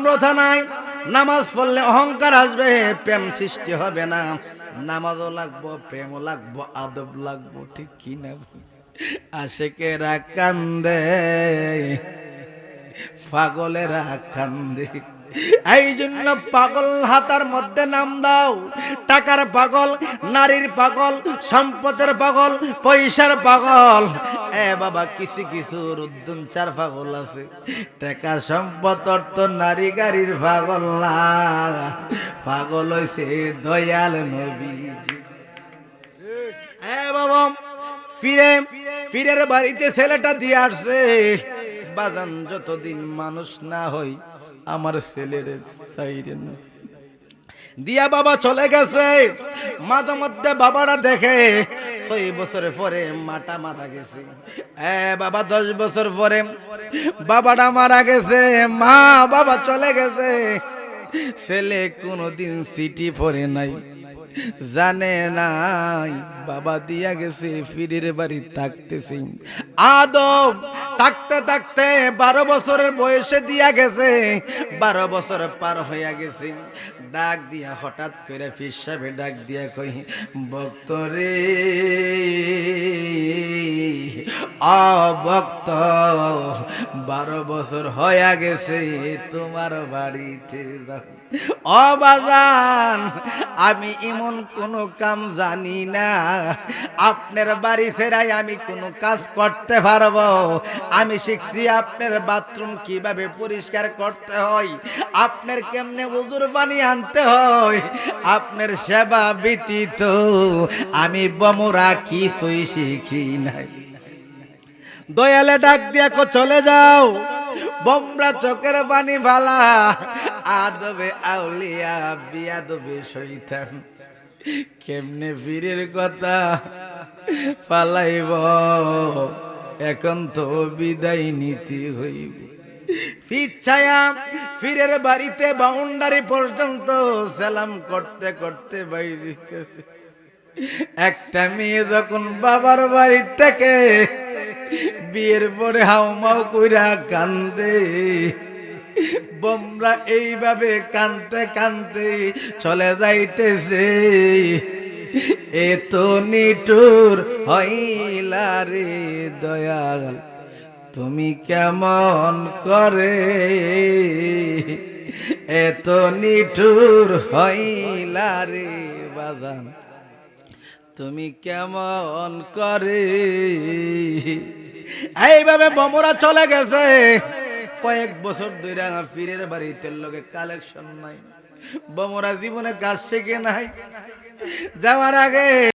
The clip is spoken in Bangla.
প্রথা নাই, নামাজ পড়লে অহংকার আসবে, প্রেম সৃষ্টি হবে না। নামাজও লাগবো, প্রেমও লাগবো, আদব লাগবো, ঠিক কি না? আশেকেরা কান্দে, পাগলেরা কান্দে। এই জন্য পাগল হাতার মধ্যে নাম দাও। টাকার পাগল, নারীর পাগল, সম্পদের পাগল, পয়সার পাগল। এ বাবা, কিছু কিছু রুদ্দুন চার পাগল আছে। টাকা সম্পদ অর্থ নারী গাড়ির পাগল না, পাগল হইছে দয়াল নবীজি। এ বাবা, ফিরের বাড়িতে ছেলেটা দিয়ে আসছে, বাজান যতদিন মানুষ না হই আমার ছেলের চাইরেন দিয়া বাবা চলে গেছে। মাঝে মধ্যে বাবারা দেখে 6 বছর পরে মাটা মারা গেছে। বাবা 10 বছর পরে বাবাটা মারা গেছে, মা বাবা চলে গেছে। ছেলে কোনোদিন চিঠি পড়ে নাই, জানে নাই বাবা দিয়া গেছে, ফিরের বাড়ি থাকতেছে। আদম থাকতে থাকতে 12 বছরের বয়সে দিয়া গেছে, 12 বছর পার হইয়া গেছে। ডাক দিয়া হঠাৎ করে পীর সাহেব ডাক দিয়া কই, ভক্ত রে ভক্ত, 12 বছর হইয়া গেছে তোমার বাড়িতে যাও। ও বাজান, আমি এমন কোন কাম জানি না, আপনার বাড়ি ফেরাই আমি কোন কাজ করতে পারবো? আমি শিখছি আপনার বাথরুম কিভাবে পরিষ্কার করতে হয়, আপনার কেমনে ওযুর পানি আনতে হয়, আপনার সেবা ব্যতীত আমি বমরা কিছুই শিখি নাই। দয়ালে ডাক দিয়া কো, চলে যাও, বমরা চোখের পানি ভালা, আদবে আউলিয়া বিয়াদবে শয়তান। কেমনে ফিরের কথা পালাইব, এখন তো বিদায় নিতে হইব। পিছায়া ফিরের বাড়িতে বাউন্ডারি পর্যন্ত সালাম করতে করতে বাইরে গেছে। একটা মেয়ে যখন বাবার বাড়ি থেকে বিয়ের পরে হাউমাউ কইরা কান্দে, বমরা এইভাবে কানতে কানতে চলে যাইতেছে। এত নিঠুর হইলা রে দয়াল, তুমি কেমন করে, এত নিঠুর হইলা রে বাজান, তুমি কেমন করে। এইভাবে বমরা চলে গেছে। কয়েক বছর ধরে ফিরের বাড়িতে লোকে কালেকশন নাই, বমরা জীবনে কাজ শেখে নাই। যাওয়ার আগে